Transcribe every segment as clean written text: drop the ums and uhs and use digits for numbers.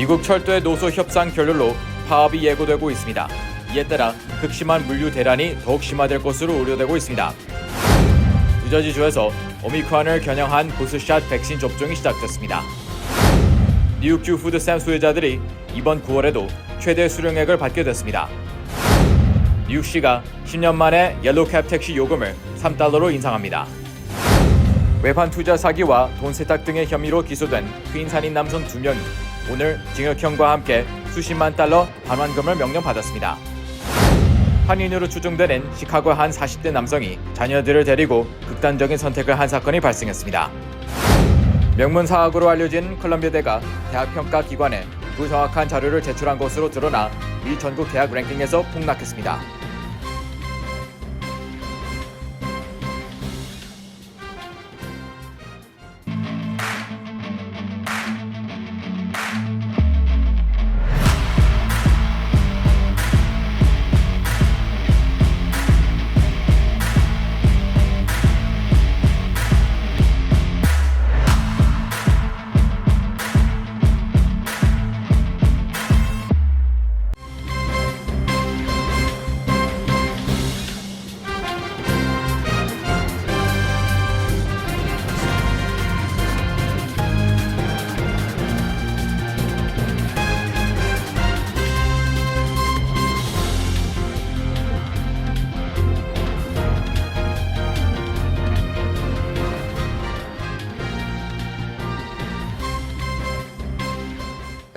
미국 철도의 노조 협상 결렬로 파업이 예고되고 있습니다. 이에 따라 극심한 물류 대란이 더욱 심화될 것으로 우려되고 있습니다. 뉴저지주에서 오미크론을 겨냥한 부스샷 백신 접종이 시작됐습니다. 뉴욕주 푸드스탬 소유자들이 이번 9월에도 최대 수령액을 받게 됐습니다. 뉴욕시가 10년 만에 옐로우캡 택시 요금을 $3로 인상합니다. 외환 투자 사기와 돈 세탁 등의 혐의로 기소된 흑인 살인 남성 2명이 오늘 징역형과 함께 수십만 달러 반환금을 명령받았습니다. 한인으로 추정되는 시카고 한 40대 남성이 자녀들을 데리고 극단적인 선택을 한 사건이 발생했습니다. 명문사학으로 알려진 컬럼비아대가 대학평가기관에 부정확한 자료를 제출한 것으로 드러나 미 전국 대학 랭킹에서 폭락했습니다.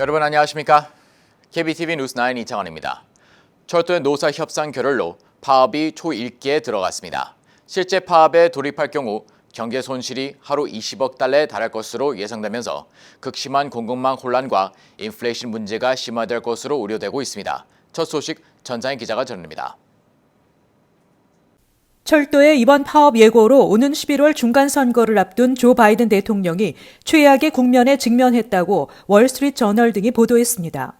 여러분 안녕하십니까? KBTV 뉴스9 이창원입니다. 철도의 노사 협상 결렬로 파업이 초1기에 들어갔습니다. 실제 파업에 돌입할 경우 경제 손실이 하루 20억 달러에 달할 것으로 예상되면서 극심한 공급망 혼란과 인플레이션 문제가 심화될 것으로 우려되고 있습니다. 첫 소식 전상희 기자가 전합니다. 철도의 이번 파업 예고로 오는 11월 중간선거를 앞둔 조 바이든 대통령이 최악의 국면에 직면했다고 월스트리트 저널 등이 보도했습니다.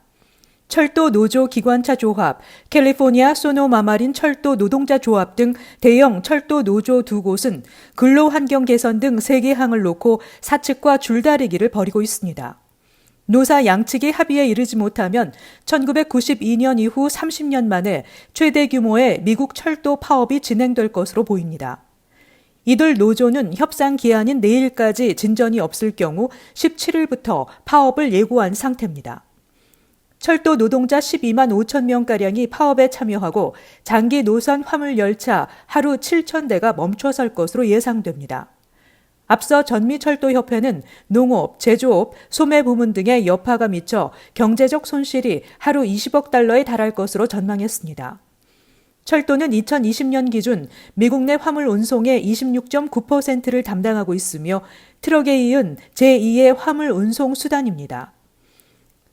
철도 노조 기관차 조합, 캘리포니아 소노마마린 철도 노동자 조합 등 대형 철도 노조 두 곳은 근로 환경 개선 등 세계항을 놓고 사측과 줄다리기를 벌이고 있습니다. 노사 양측이 합의에 이르지 못하면 1992년 이후 30년 만에 최대 규모의 미국 철도 파업이 진행될 것으로 보입니다. 이들 노조는 협상 기한인 내일까지 진전이 없을 경우 17일부터 파업을 예고한 상태입니다. 철도 노동자 12만 5천 명가량이 파업에 참여하고 장기 노선 화물 열차 하루 7천 대가 멈춰설 것으로 예상됩니다. 앞서 전미철도협회는 농업, 제조업, 소매 부문 등의 여파가 미쳐 경제적 손실이 하루 20억 달러에 달할 것으로 전망했습니다. 철도는 2020년 기준 미국 내 화물 운송의 26.9%를 담당하고 있으며 트럭에 이은 제2의 화물 운송 수단입니다.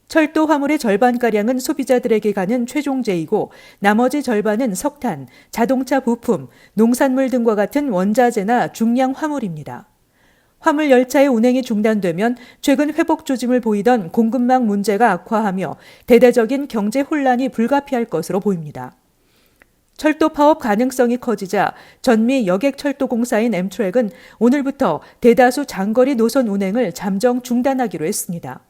철도 화물의 절반가량은 소비자들에게 가는 최종재이고 나머지 절반은 석탄, 자동차 부품, 농산물 등과 같은 원자재나 중량 화물입니다. 화물 열차의 운행이 중단되면 최근 회복 조짐을 보이던 공급망 문제가 악화하며 대대적인 경제 혼란이 불가피할 것으로 보입니다. 철도 파업 가능성이 커지자 전미 여객철도공사인 엠트랙은 오늘부터 대다수 장거리 노선 운행을 잠정 중단하기로 했습니다.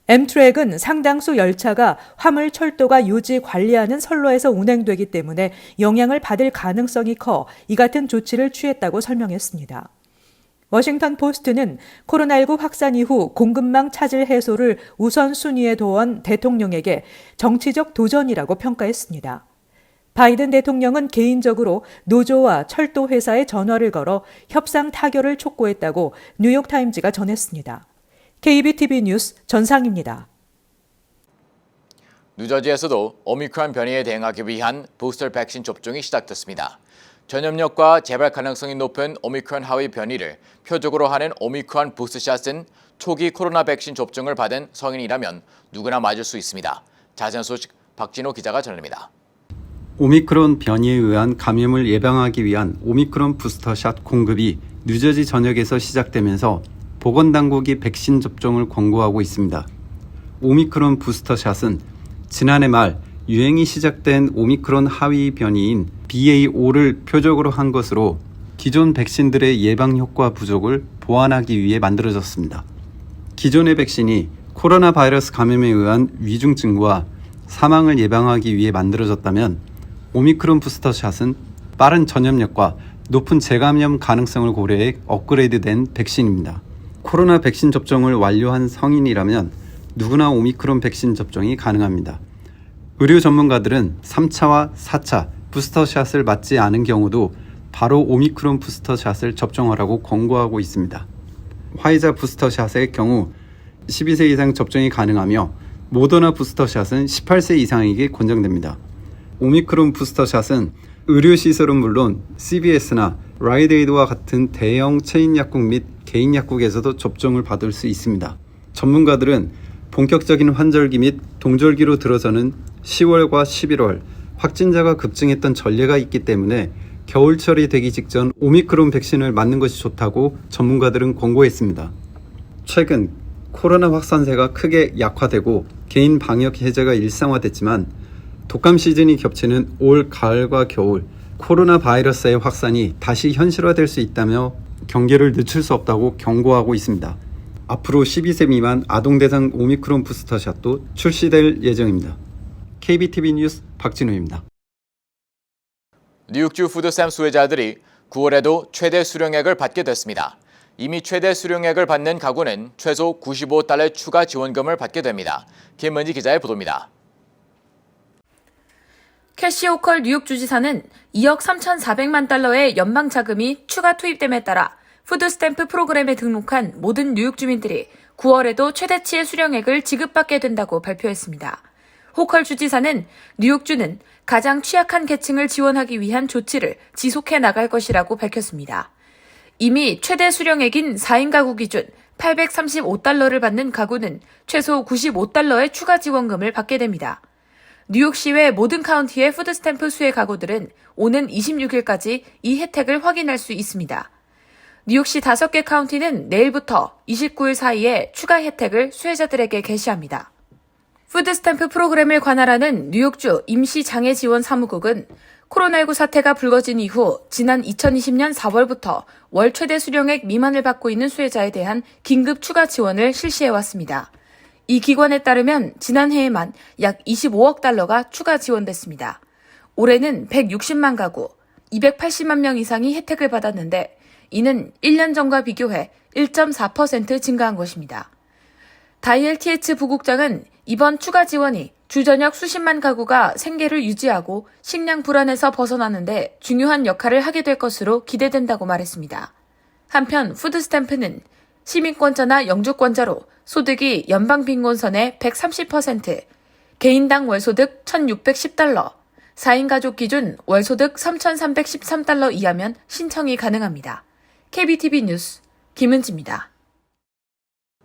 엠트랙은 상당수 열차가 화물 철도가 유지 관리하는 선로에서 운행되기 때문에 영향을 받을 가능성이 커 이 같은 조치를 취했다고 설명했습니다. 워싱턴 포스트는 코로나19 확산 이후 공급망 차질 해소를 우선순위에 둬온 대통령에게 정치적 도전이라고 평가했습니다. 바이든 대통령은 개인적으로 노조와 철도 회사에 전화를 걸어 협상 타결을 촉구했다고 뉴욕타임즈가 전했습니다. KBTV 뉴스 전상입니다. 뉴저지에서도 오미크론 변이에 대응하기 위한 부스터 백신 접종이 시작됐습니다. 전염력과 재발 가능성이 높은 오미크론 하위 변이를 표적으로 하는 오미크론 부스트샷은 초기 코로나 백신 접종을 받은 성인이라면 누구나 맞을 수 있습니다. 자세한 소식 박진호 기자가 전합니다. 오미크론 변이에 의한 감염을 예방하기 위한 오미크론 부스터샷 공급이 뉴저지 전역에서 시작되면서 보건당국이 백신 접종을 권고하고 있습니다. 오미크론 부스터샷은 지난해 말 유행이 시작된 오미크론 하위 변이인 BA.5를 표적으로 한 것으로 기존 백신들의 예방 효과 부족을 보완하기 위해 만들어졌습니다. 기존의 백신이 코로나 바이러스 감염에 의한 위중증과 사망을 예방하기 위해 만들어졌다면 오미크론 부스터샷은 빠른 전염력과 높은 재감염 가능성을 고려해 업그레이드된 백신입니다. 코로나 백신 접종을 완료한 성인이라면 누구나 오미크론 백신 접종이 가능합니다. 의료 전문가들은 3차와 4차 부스터샷을 맞지 않은 경우도 바로 오미크론 부스터샷을 접종하라고 권고하고 있습니다. 화이자 부스터샷의 경우 12세 이상 접종이 가능하며 모더나 부스터샷은 18세 이상에게 권장됩니다. 오미크론 부스터샷은 의료시설은 물론 CVS나 라이드에이드와 같은 대형 체인 약국 및 개인 약국에서도 접종을 받을 수 있습니다. 전문가들은 본격적인 환절기 및 동절기로 들어서는 10월과 11월 확진자가 급증했던 전례가 있기 때문에 겨울철이 되기 직전 오미크론 백신을 맞는 것이 좋다고 전문가들은 권고했습니다. 최근 코로나 확산세가 크게 약화되고 개인 방역 해제가 일상화됐지만 독감 시즌이 겹치는 올 가을과 겨울 코로나 바이러스의 확산이 다시 현실화될 수 있다며 경계를 늦출 수 없다고 경고하고 있습니다. 앞으로 12세 미만 아동 대상 오미크론 부스터샷도 출시될 예정입니다. KBTV 뉴스 박진우입니다. 뉴욕주 푸드스탬프 수혜자들이 9월에도 최대 수령액을 받게 됐습니다. 이미 최대 수령액을 받는 가구는 최소 $95의 추가 지원금을 받게 됩니다. 김은지 기자의 보도입니다. 캐시 호컬 뉴욕 주지사는 2억 3,400만 달러의 연방 자금이 추가 투입됨에 따라 푸드스탬프 프로그램에 등록한 모든 뉴욕 주민들이 9월에도 최대치의 수령액을 지급받게 된다고 발표했습니다. 호컬 주지사는 뉴욕주는 가장 취약한 계층을 지원하기 위한 조치를 지속해 나갈 것이라고 밝혔습니다. 이미 최대 수령액인 4인 가구 기준 $835를 받는 가구는 최소 $95의 추가 지원금을 받게 됩니다. 뉴욕시외 모든 카운티의 푸드스탬프 수혜 가구들은 오는 26일까지 이 혜택을 확인할 수 있습니다. 뉴욕시 5개 카운티는 내일부터 29일 사이에 추가 혜택을 수혜자들에게 게시합니다. 푸드스탬프 프로그램을 관할하는 뉴욕주 임시장애지원사무국은 코로나19 사태가 불거진 이후 지난 2020년 4월부터 월 최대 수령액 미만을 받고 있는 수혜자에 대한 긴급 추가 지원을 실시해왔습니다. 이 기관에 따르면 지난해에만 약 $25억 추가 지원됐습니다. 올해는 160만 가구, 280만 명 이상이 혜택을 받았는데 이는 1년 전과 비교해 1.4% 증가한 것입니다. 다이엘 TH 부국장은 이번 추가 지원이 주저녁 수십만 가구가 생계를 유지하고 식량 불안에서 벗어나는데 중요한 역할을 하게 될 것으로 기대된다고 말했습니다. 한편 푸드스탬프는 시민권자나 영주권자로 소득이 연방 빈곤선의 130%, 개인당 월소득 $1,610, 4인 가족 기준 월소득 $3,313 이하면 신청이 가능합니다. KBTV 뉴스 김은지입니다.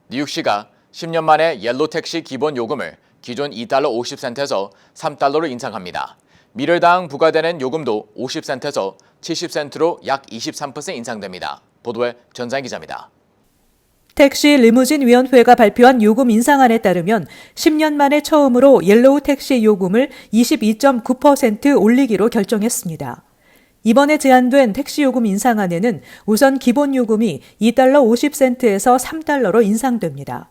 뉴욕시가 10년 만에 옐로 택시 기본 요금을 기존 $2.50에서 $3로 인상합니다. 미래당 부과되는 요금도 50센트에서 70센트로 약 23% 인상됩니다. 보도에 전장 기자입니다. 택시 리무진 위원회가 발표한 요금 인상안에 따르면 10년 만에 처음으로 옐로우 택시 요금을 22.9% 올리기로 결정했습니다. 이번에 제안된 택시 요금 인상안에는 우선 기본 요금이 $2.50에서 $3로 인상됩니다.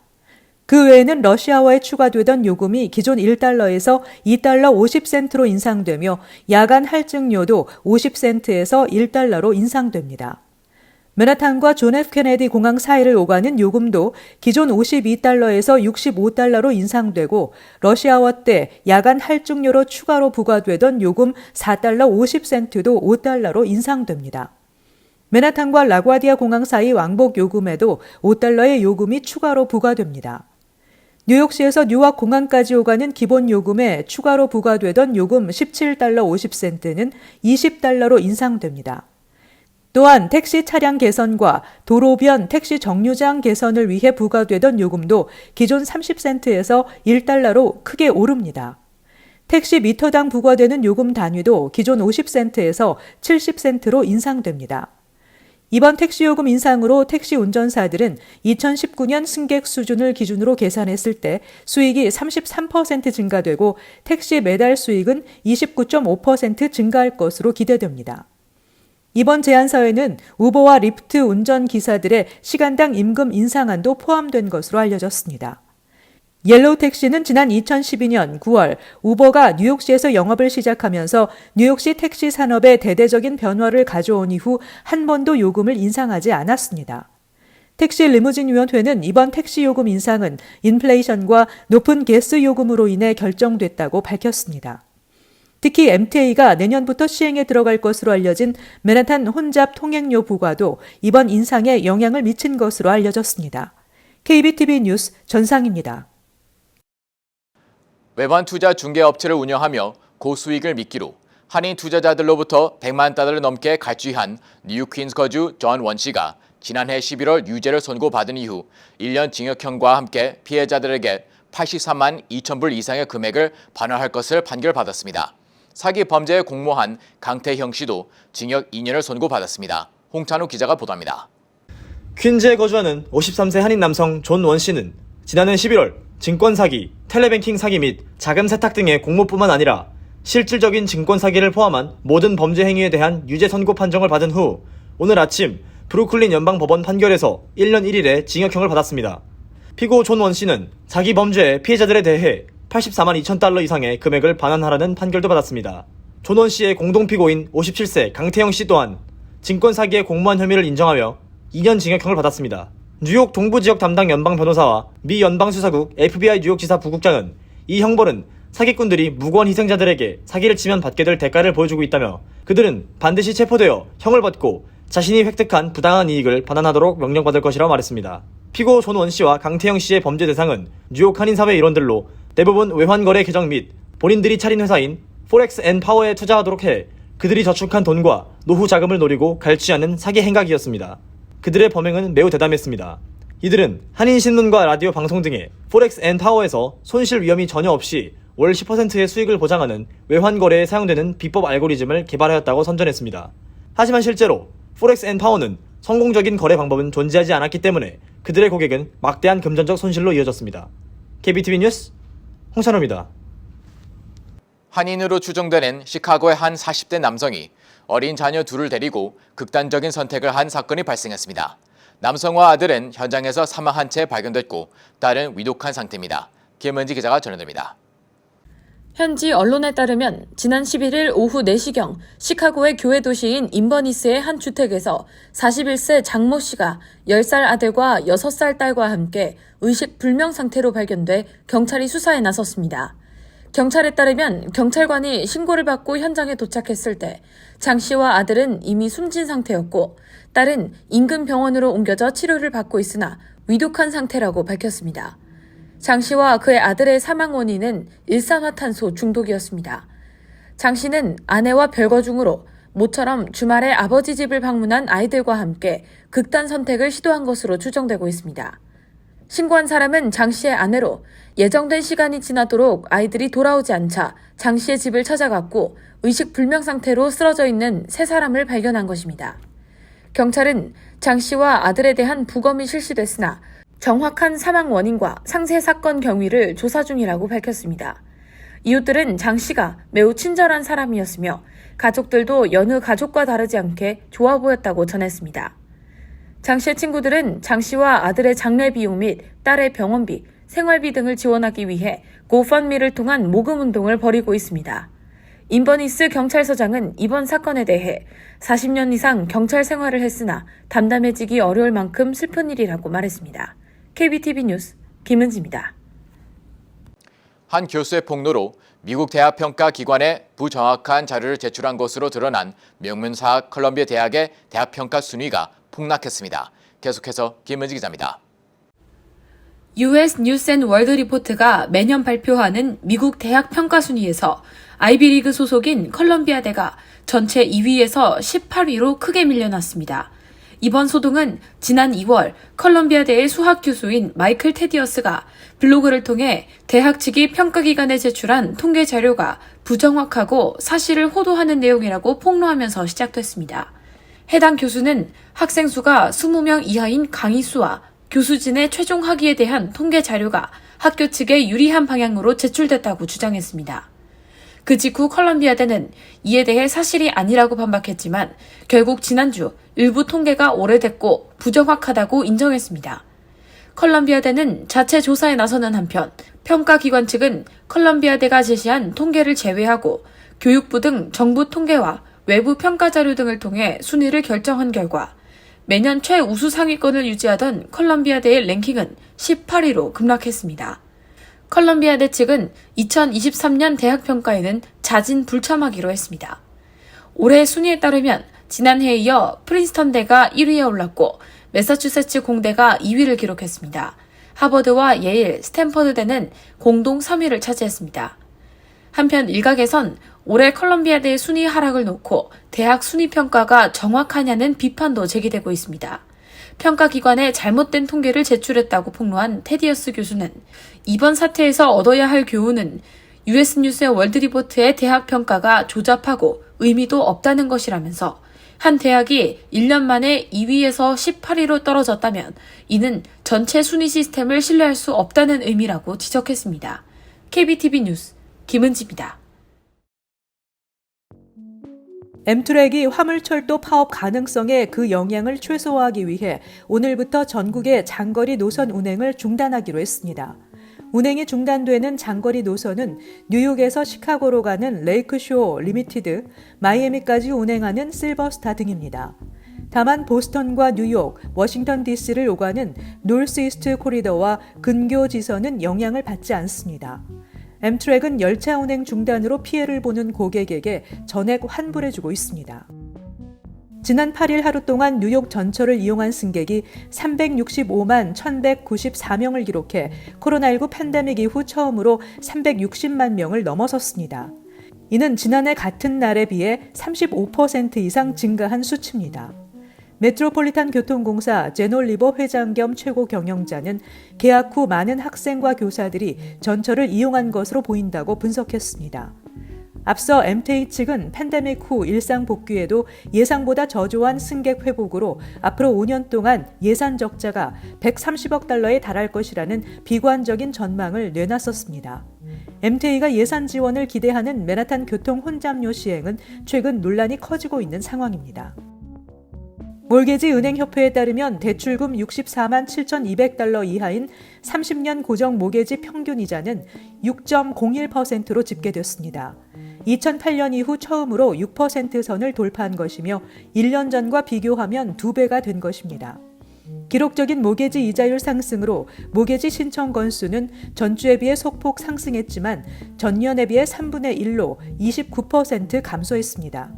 그 외에는 러시아워에 추가되던 요금이 기존 $1에서 $2.50로 인상되며 야간 할증료도 50센트에서 $1로 인상됩니다. 맨하탄과 존 F 케네디 공항 사이를 오가는 요금도 기존 $52에서 $65로 인상되고 러시아워 때 야간 할증료로 추가로 부과되던 요금 $4.50도 $5로 인상됩니다. 맨하탄과 라과디아 공항 사이 왕복 요금에도 $5의 요금이 추가로 부과됩니다. 뉴욕시에서 뉴욕 공항까지 오가는 기본 요금에 추가로 부과되던 요금 $17.50는 $20로 인상됩니다. 또한 택시 차량 개선과 도로변 택시 정류장 개선을 위해 부과되던 요금도 기존 30센트에서 $1로 크게 오릅니다. 택시 미터당 부과되는 요금 단위도 기존 50센트에서 70센트로 인상됩니다. 이번 택시 요금 인상으로 택시 운전사들은 2019년 승객 수준을 기준으로 계산했을 때 수익이 33% 증가되고 택시 매달 수익은 29.5% 증가할 것으로 기대됩니다. 이번 제안서에는 우버와 리프트 운전기사들의 시간당 임금 인상안도 포함된 것으로 알려졌습니다. 옐로우 택시는 지난 2012년 9월 우버가 뉴욕시에서 영업을 시작하면서 뉴욕시 택시 산업에 대대적인 변화를 가져온 이후 한 번도 요금을 인상하지 않았습니다. 택시 리무진 위원회는 이번 택시 요금 인상은 인플레이션과 높은 가스 요금으로 인해 결정됐다고 밝혔습니다. 특히 MTA가 내년부터 시행에 들어갈 것으로 알려진 맨하탄 혼잡 통행료 부과도 이번 인상에 영향을 미친 것으로 알려졌습니다. KBTV 뉴스 전상입니다. 외환 투자 중개 업체를 운영하며 고수익을 미끼로 한인 투자자들로부터 100만 달러를 넘게 갈취한 뉴욕 퀸즈 거주 존 원 씨가 지난해 11월 유죄를 선고받은 이후 1년 징역형과 함께 피해자들에게 83만 2천 불 이상의 금액을 반환할 것을 판결받았습니다. 사기 범죄에 공모한 강태형 씨도 징역 2년을 선고받았습니다. 홍찬우 기자가 보도합니다. 퀸즈에 거주하는 53세 한인 남성 존 원 씨는 지난해 11월 증권 사기, 텔레뱅킹 사기 및 자금 세탁 등의 공모뿐만 아니라 실질적인 증권 사기를 포함한 모든 범죄 행위에 대한 유죄 선고 판정을 받은 후 오늘 아침 브루클린 연방법원 판결에서 1년 1일의 징역형을 받았습니다. 피고 존 원 씨는 사기 범죄의 피해자들에 대해 84만 2천 달러 이상의 금액을 반환하라는 판결도 받았습니다. 존 원 씨의 공동피고인 57세 강태영 씨 또한 증권 사기에 공모한 혐의를 인정하며 2년 징역형을 받았습니다. 뉴욕 동부지역 담당 연방 변호사와 미 연방수사국 FBI 뉴욕지사 부국장은 이 형벌은 사기꾼들이 무고한 희생자들에게 사기를 치면 받게 될 대가를 보여주고 있다며 그들은 반드시 체포되어 형을 받고 자신이 획득한 부당한 이익을 반환하도록 명령받을 것이라고 말했습니다. 피고 존 원 씨와 강태영 씨의 범죄 대상은 뉴욕 한인사회 일원들로 대부분 외환거래 계정 및 본인들이 차린 회사인 포렉스 앤 파워에 투자하도록 해 그들이 저축한 돈과 노후 자금을 노리고 갈취하는 사기 행각이었습니다. 그들의 범행은 매우 대담했습니다. 이들은 한인신문과 라디오 방송 등의 포렉스 앤 파워에서 손실 위험이 전혀 없이 월 10%의 수익을 보장하는 외환거래에 사용되는 비법 알고리즘을 개발하였다고 선전했습니다. 하지만 실제로 포렉스 앤 파워는 성공적인 거래 방법은 존재하지 않았기 때문에 그들의 고객은 막대한 금전적 손실로 이어졌습니다. KBTV 뉴스 홍찬호입니다. 한인으로 추정되는 시카고의 한 40대 남성이 어린 자녀 둘을 데리고 극단적인 선택을 한 사건이 발생했습니다. 남성과 아들은 현장에서 사망한 채 발견됐고 딸은 위독한 상태입니다. 김은지 기자가 전해드립니다. 현지 언론에 따르면 지난 11일 오후 4시경 시카고의 교외 도시인 인버니스의 한 주택에서 41세 장모 씨가 10살 아들과 6살 딸과 함께 의식 불명 상태로 발견돼 경찰이 수사에 나섰습니다. 경찰에 따르면 경찰관이 신고를 받고 현장에 도착했을 때 장 씨와 아들은 이미 숨진 상태였고 딸은 인근 병원으로 옮겨져 치료를 받고 있으나 위독한 상태라고 밝혔습니다. 장 씨와 그의 아들의 사망 원인은 일산화탄소 중독이었습니다. 장 씨는 아내와 별거 중으로 모처럼 주말에 아버지 집을 방문한 아이들과 함께 극단 선택을 시도한 것으로 추정되고 있습니다. 신고한 사람은 장 씨의 아내로 예정된 시간이 지나도록 아이들이 돌아오지 않자 장 씨의 집을 찾아갔고 의식 불명 상태로 쓰러져 있는 세 사람을 발견한 것입니다. 경찰은 장 씨와 아들에 대한 부검이 실시됐으나 정확한 사망 원인과 상세 사건 경위를 조사 중이라고 밝혔습니다. 이웃들은 장 씨가 매우 친절한 사람이었으며 가족들도 여느 가족과 다르지 않게 좋아 보였다고 전했습니다. 장 씨의 친구들은 장 씨와 아들의 장례 비용 및 딸의 병원비, 생활비 등을 지원하기 위해 고펀미를 통한 모금 운동을 벌이고 있습니다. 인버니스 경찰서장은 이번 사건에 대해 40년 이상 경찰 생활을 했으나 담담해지기 어려울 만큼 슬픈 일이라고 말했습니다. KBTV 뉴스 김은지입니다. 한 교수의 폭로로 미국 대학 평가 기관에 부정확한 자료를 제출한 것으로 드러난 명문사학 컬럼비아 대학의 대학 평가 순위가 폭락했습니다. 계속해서 김은지 기자입니다. US 뉴스 앤 월드 리포트가 매년 발표하는 미국 대학 평가 순위에서 아이비리그 소속인 컬럼비아대가 전체 2위에서 18위로 크게 밀려났습니다. 이번 소동은 지난 2월 컬럼비아대의 수학 교수인 마이클 테디어스가 블로그를 통해 대학 측이 평가기관에 제출한 통계 자료가 부정확하고 사실을 호도하는 내용이라고 폭로하면서 시작됐습니다. 해당 교수는 학생 수가 20명 이하인 강의 수와 교수진의 최종 학위에 대한 통계 자료가 학교 측에 유리한 방향으로 제출됐다고 주장했습니다. 그 직후 컬럼비아대는 이에 대해 사실이 아니라고 반박했지만 결국 지난주 일부 통계가 오래됐고 부정확하다고 인정했습니다. 컬럼비아대는 자체 조사에 나서는 한편 평가기관 측은 컬럼비아대가 제시한 통계를 제외하고 교육부 등 정부 통계와 외부 평가 자료 등을 통해 순위를 결정한 결과 매년 최우수 상위권을 유지하던 컬럼비아대의 랭킹은 18위로 급락했습니다. 컬럼비아대 측은 2023년 대학평가에는 자진 불참하기로 했습니다. 올해 순위에 따르면 지난해에 이어 프린스턴대가 1위에 올랐고 매사추세츠 공대가 2위를 기록했습니다. 하버드와 예일, 스탠퍼드대는 공동 3위를 차지했습니다. 한편 일각에선 올해 컬럼비아대의 순위 하락을 놓고 대학 순위 평가가 정확하냐는 비판도 제기되고 있습니다. 평가기관에 잘못된 통계를 제출했다고 폭로한 테디어스 교수는 이번 사태에서 얻어야 할 교훈은 US 뉴스의 월드리포트의 대학 평가가 조잡하고 의미도 없다는 것이라면서 한 대학이 1년 만에 2위에서 18위로 떨어졌다면 이는 전체 순위 시스템을 신뢰할 수 없다는 의미라고 지적했습니다. KBTV 뉴스 김은지입니다. 엠트랙이 화물철도 파업 가능성에 그 영향을 최소화하기 위해 오늘부터 전국의 장거리 노선 운행을 중단하기로 했습니다. 운행이 중단되는 장거리 노선은 뉴욕에서 시카고로 가는 레이크쇼 리미티드, 마이애미까지 운행하는 실버스타 등입니다. 다만 보스턴과 뉴욕, 워싱턴 DC를 오가는 노스이스트 코리더와 근교 지선은 영향을 받지 않습니다. 엠트랙은 열차 운행 중단으로 피해를 보는 고객에게 전액 환불해주고 있습니다. 지난 8일 하루 동안 뉴욕 전철을 이용한 승객이 365만 1,194명을 기록해 코로나19 팬데믹 이후 처음으로 360만 명을 넘어섰습니다. 이는 지난해 같은 날에 비해 35% 이상 증가한 수치입니다. 메트로폴리탄 교통공사 제놀리버 회장 겸 최고 경영자는 개학 후 많은 학생과 교사들이 전철을 이용한 것으로 보인다고 분석했습니다. 앞서 MTA 측은 팬데믹 후 일상 복귀에도 예상보다 저조한 승객 회복으로 앞으로 5년 동안 예산 적자가 130억 달러에 달할 것이라는 비관적인 전망을 내놨었습니다. MTA가 예산 지원을 기대하는 맨하탄 교통 혼잡료 시행은 최근 논란이 커지고 있는 상황입니다. 몰게지 은행협회에 따르면 대출금 64만 7,200달러 이하인 30년 고정 모게지 평균 이자는 6.01%로 집계됐습니다. 2008년 이후 처음으로 6% 선을 돌파한 것이며 1년 전과 비교하면 2배가 된 것입니다. 기록적인 모게지 이자율 상승으로 모게지 신청 건수는 전주에 비해 소폭 상승했지만 전년에 비해 3분의 1로 29% 감소했습니다.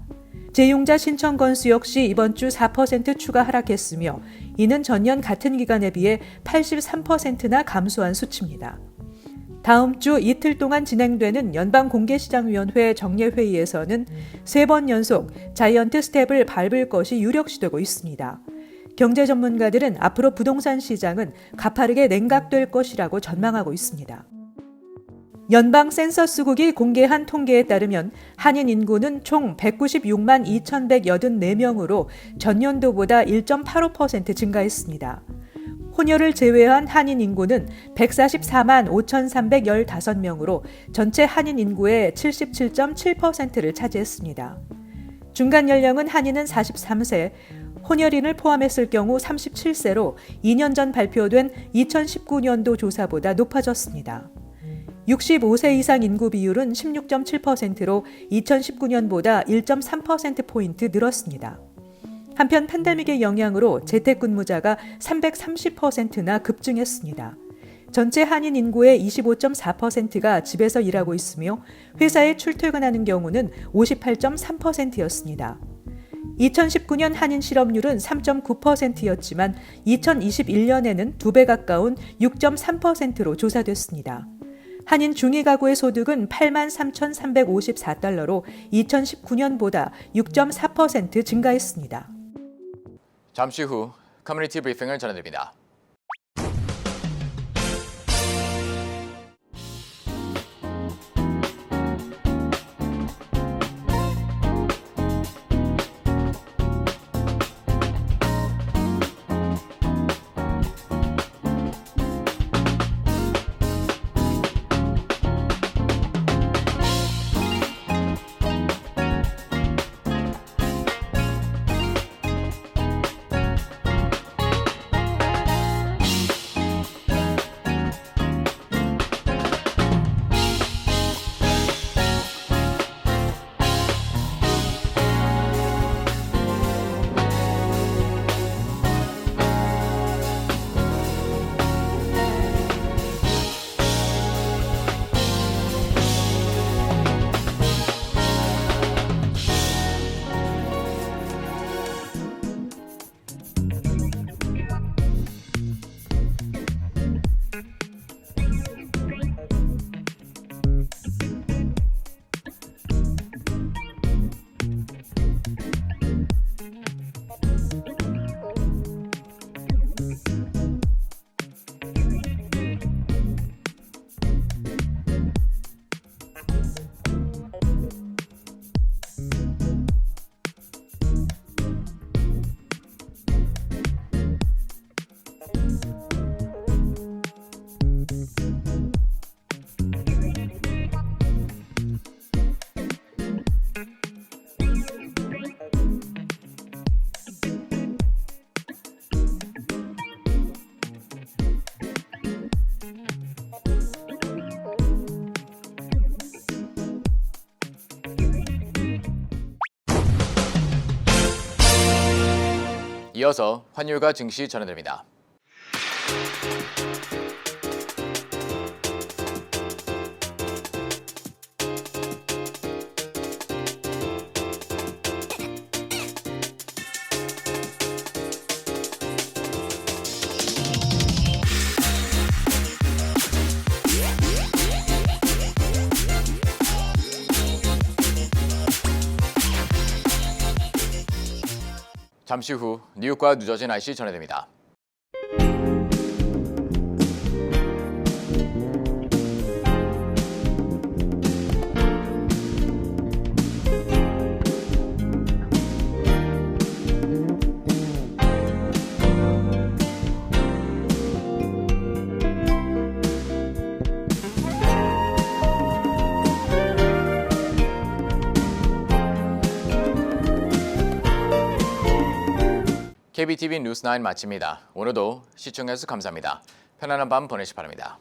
재용자 신청 건수 역시 이번 주 4% 추가 하락했으며 이는 전년 같은 기간에 비해 83%나 감소한 수치입니다. 다음 주 이틀 동안 진행되는 연방공개시장위원회 정례회의에서는 3번 연속 자이언트 스텝을 밟을 것이 유력시되고 있습니다. 경제 전문가들은 앞으로 부동산 시장은 가파르게 냉각될 것이라고 전망하고 있습니다. 연방 센서스국이 공개한 통계에 따르면 한인 인구는 총 196만 2,184명으로 전년도보다 1.85% 증가했습니다. 혼혈을 제외한 한인 인구는 144만 5,315명으로 전체 한인 인구의 77.7%를 차지했습니다. 중간 연령은 한인은 43세, 혼혈인을 포함했을 경우 37세로 2년 전 발표된 2019년도 조사보다 높아졌습니다. 65세 이상 인구 비율은 16.7%로 2019년보다 1.3%포인트 늘었습니다. 한편 팬데믹의 영향으로 재택근무자가 330%나 급증했습니다. 전체 한인 인구의 25.4%가 집에서 일하고 있으며 회사에 출퇴근하는 경우는 58.3%였습니다. 2019년 한인 실업률은 3.9%였지만 2021년에는 2배 가까운 6.3%로 조사됐습니다. 한인 중위 가구의 소득은 8만 3,354달러로 2019년보다 6.4% 증가했습니다. 잠시 후 커뮤니티 브리핑을 전해드립니다. 이어서 환율과 증시 전해드립니다. 잠시 후 뉴욕과 뉴저지 날씨 전해드립니다. KBTV 뉴스9 마칩니다. 오늘도 시청해주셔서 감사합니다. 편안한 밤 보내시기 바랍니다.